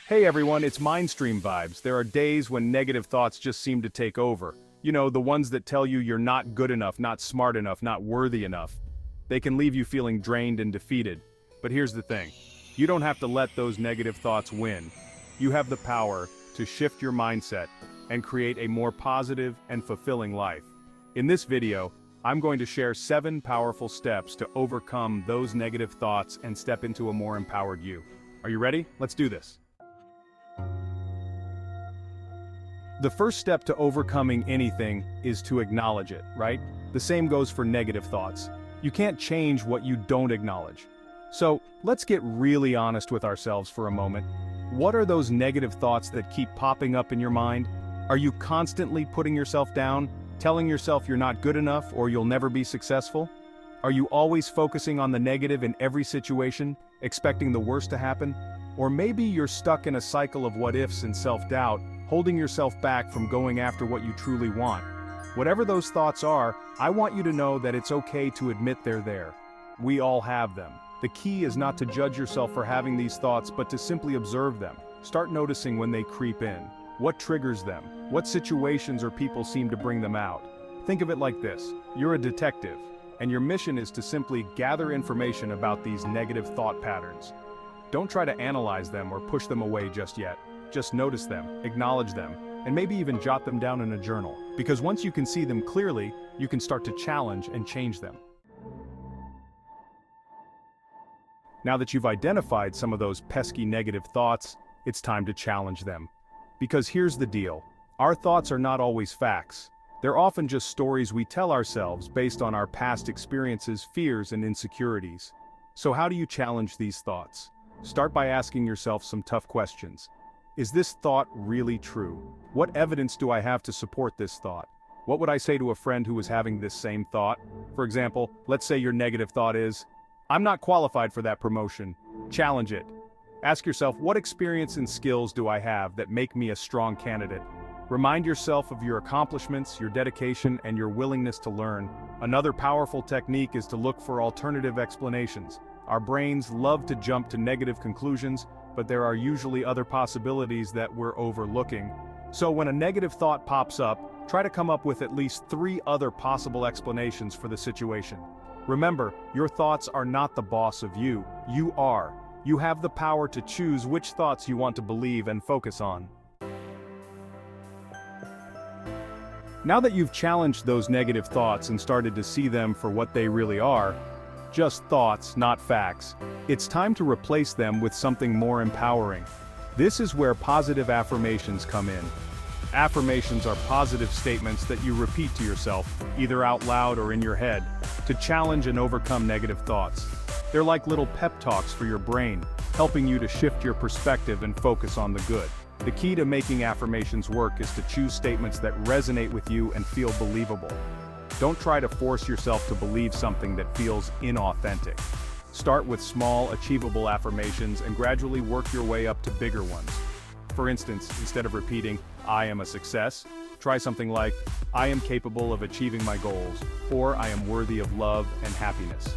Hey everyone, it's Mindstream Vibes. There are days when negative thoughts just seem to take over. You know, the ones that tell you you're not good enough, not smart enough, not worthy enough. They can leave you feeling drained and defeated. But here's the thing. You don't have to let those negative thoughts win. You have the power to shift your mindset and create a more positive and fulfilling life. In this video, I'm going to share 7 powerful steps to overcome those negative thoughts and step into a more empowered you. Are you ready? Let's do this. The first step to overcoming anything is to acknowledge it, right? The same goes for negative thoughts. You can't change what you don't acknowledge. So, let's get really honest with ourselves for a moment. What are those negative thoughts that keep popping up in your mind? Are you constantly putting yourself down, telling yourself you're not good enough or you'll never be successful? Are you always focusing on the negative in every situation, expecting the worst to happen? Or maybe you're stuck in a cycle of what-ifs and self-doubt, holding yourself back from going after what you truly want. Whatever those thoughts are, I want you to know that it's okay to admit they're there. We all have them. The key is not to judge yourself for having these thoughts, but to simply observe them. Start noticing when they creep in. What triggers them? What situations or people seem to bring them out? Think of it like this. You're a detective, and your mission is to simply gather information about these negative thought patterns. Don't try to analyze them or push them away just yet. Just notice them, acknowledge them, and maybe even jot them down in a journal. Because once you can see them clearly, you can start to challenge and change them. Now that you've identified some of those pesky negative thoughts, it's time to challenge them. Because here's the deal. Our thoughts are not always facts. They're often just stories we tell ourselves based on our past experiences, fears, and insecurities. So how do you challenge these thoughts? Start by asking yourself some tough questions. Is this thought really true? What evidence do I have to support this thought? What would I say to a friend who was having this same thought? For example, let's say your negative thought is, I'm not qualified for that promotion. Challenge it. Ask yourself, what experience and skills do I have that make me a strong candidate? Remind yourself of your accomplishments, your dedication, and your willingness to learn. Another powerful technique is to look for alternative explanations. Our brains love to jump to negative conclusions, but there are usually other possibilities that we're overlooking. So when a negative thought pops up, try to come up with at least 3 other possible explanations for the situation. Remember, your thoughts are not the boss of you. You are. You have the power to choose which thoughts you want to believe and focus on. Now that you've challenged those negative thoughts and started to see them for what they really are, just thoughts, not facts, it's time to replace them with something more empowering. This is where positive affirmations come in. Affirmations are positive statements that you repeat to yourself, either out loud or in your head, to challenge and overcome negative thoughts. They're like little pep talks for your brain, helping you to shift your perspective and focus on the good. The key to making affirmations work is to choose statements that resonate with you and feel believable. Don't try to force yourself to believe something that feels inauthentic. Start with small, achievable affirmations and gradually work your way up to bigger ones. For instance, instead of repeating, I am a success, try something like, I am capable of achieving my goals, or I am worthy of love and happiness.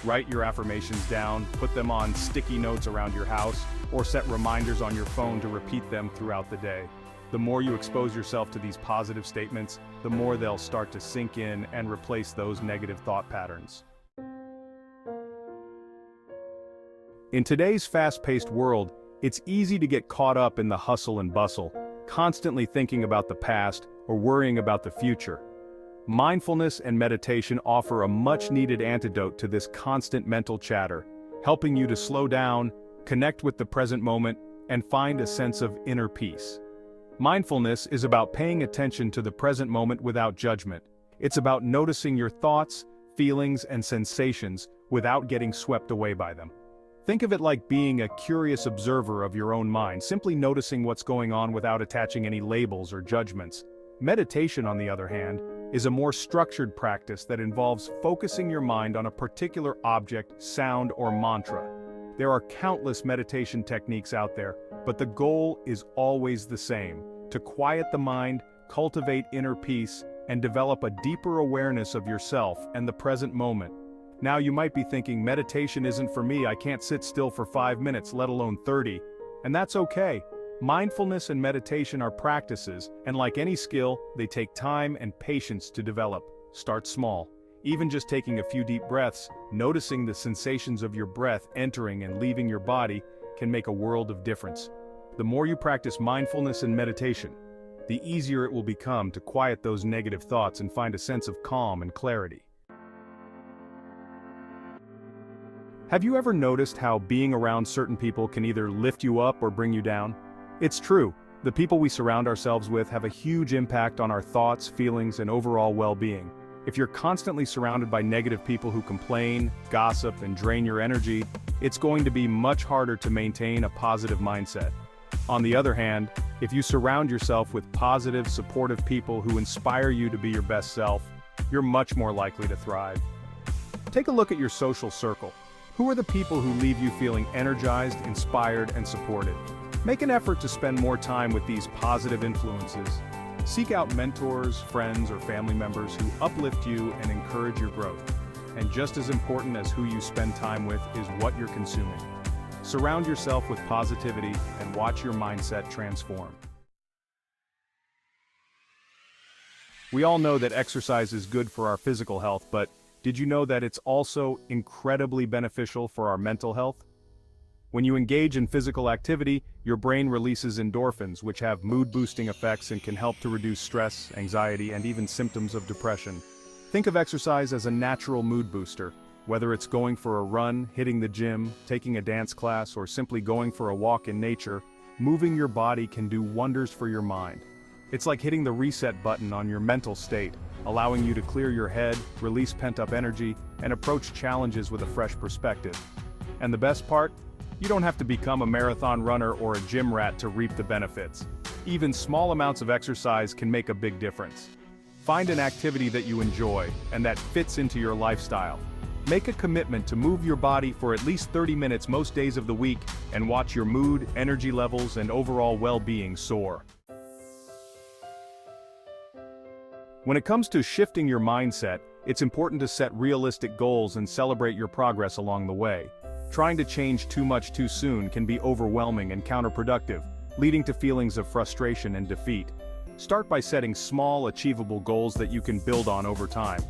Write your affirmations down, put them on sticky notes around your house, or set reminders on your phone to repeat them throughout the day. The more you expose yourself to these positive statements, the more they'll start to sink in and replace those negative thought patterns. In today's fast-paced world, it's easy to get caught up in the hustle and bustle, constantly thinking about the past or worrying about the future. Mindfulness and meditation offer a much-needed antidote to this constant mental chatter, helping you to slow down, connect with the present moment, and find a sense of inner peace. Mindfulness is about paying attention to the present moment without judgment. It's about noticing your thoughts, feelings, and sensations without getting swept away by them. Think of it like being a curious observer of your own mind, simply noticing what's going on without attaching any labels or judgments. Meditation, on the other hand, is a more structured practice that involves focusing your mind on a particular object, sound, or mantra. There are countless meditation techniques out there, but the goal is always the same: to quiet the mind, cultivate inner peace, and develop a deeper awareness of yourself and the present moment. Now you might be thinking, meditation isn't for me, I can't sit still for 5 minutes, let alone 30. And that's okay. Mindfulness and meditation are practices, and like any skill, they take time and patience to develop. Start small. Even just taking a few deep breaths, noticing the sensations of your breath entering and leaving your body, can make a world of difference. The more you practice mindfulness and meditation, the easier it will become to quiet those negative thoughts and find a sense of calm and clarity. Have you ever noticed how being around certain people can either lift you up or bring you down? It's true, the people we surround ourselves with have a huge impact on our thoughts, feelings, and overall well-being. If you're constantly surrounded by negative people who complain, gossip, and drain your energy, it's going to be much harder to maintain a positive mindset. On the other hand, if you surround yourself with positive, supportive people who inspire you to be your best self, you're much more likely to thrive. Take a look at your social circle. Who are the people who leave you feeling energized, inspired, and supported? Make an effort to spend more time with these positive influences. Seek out mentors, friends, or family members who uplift you and encourage your growth. And just as important as who you spend time with is what you're consuming. Surround yourself with positivity and watch your mindset transform. We all know that exercise is good for our physical health, but did you know that it's also incredibly beneficial for our mental health? When you engage in physical activity, your brain releases endorphins, which have mood-boosting effects and can help to reduce stress, anxiety, and even symptoms of depression. Think of exercise as a natural mood booster. Whether it's going for a run, hitting the gym, taking a dance class, or simply going for a walk in nature, moving your body can do wonders for your mind. It's like hitting the reset button on your mental state, allowing you to clear your head, release pent-up energy, and approach challenges with a fresh perspective. And the best part? You don't have to become a marathon runner or a gym rat to reap the benefits. Even small amounts of exercise can make a big difference. Find an activity that you enjoy and that fits into your lifestyle. Make a commitment to move your body for at least 30 minutes most days of the week and watch your mood, energy levels, and overall well-being soar. When it comes to shifting your mindset, it's important to set realistic goals and celebrate your progress along the way. Trying to change too much too soon can be overwhelming and counterproductive, leading to feelings of frustration and defeat. Start by setting small, achievable goals that you can build on over time.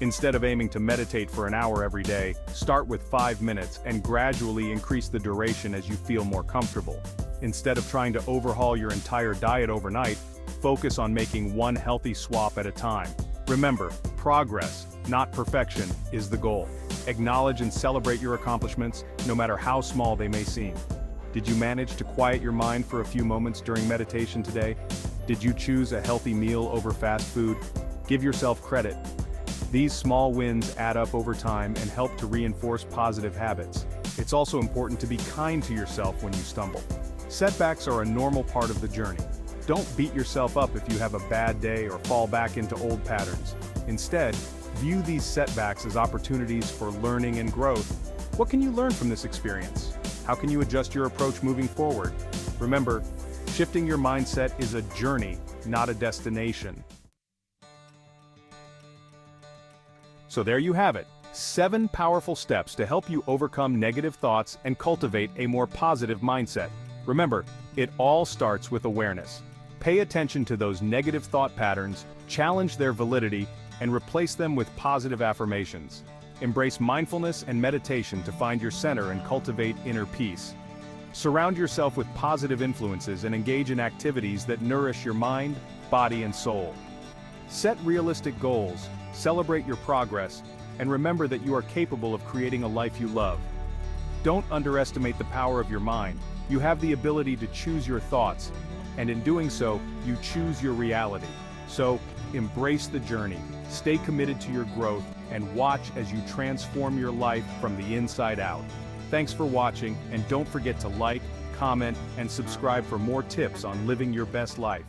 Instead of aiming to meditate for an hour every day, start with 5 minutes and gradually increase the duration as you feel more comfortable. Instead of trying to overhaul your entire diet overnight, focus on making one healthy swap at a time. Remember, progress, not perfection, is the goal. Acknowledge and celebrate your accomplishments, no matter how small they may seem. Did you manage to quiet your mind for a few moments during meditation today? Did you choose a healthy meal over fast food? Give yourself credit. These small wins add up over time and help to reinforce positive habits. It's also important to be kind to yourself when you stumble. Setbacks are a normal part of the journey. Don't beat yourself up if you have a bad day or fall back into old patterns. Instead, view these setbacks as opportunities for learning and growth. What can you learn from this experience? How can you adjust your approach moving forward? Remember, shifting your mindset is a journey, not a destination. So there you have it, 7 powerful steps to help you overcome negative thoughts and cultivate a more positive mindset. Remember, it all starts with awareness. Pay attention to those negative thought patterns, challenge their validity, and replace them with positive affirmations. Embrace mindfulness and meditation to find your center and cultivate inner peace. Surround yourself with positive influences and engage in activities that nourish your mind, body, and soul. Set realistic goals, celebrate your progress, and remember that you are capable of creating a life you love. Don't underestimate the power of your mind. You have the ability to choose your thoughts, and in doing so, you choose your reality. So, embrace the journey, stay committed to your growth, and watch as you transform your life from the inside out. Thanks for watching, and don't forget to like, comment, and subscribe for more tips on living your best life.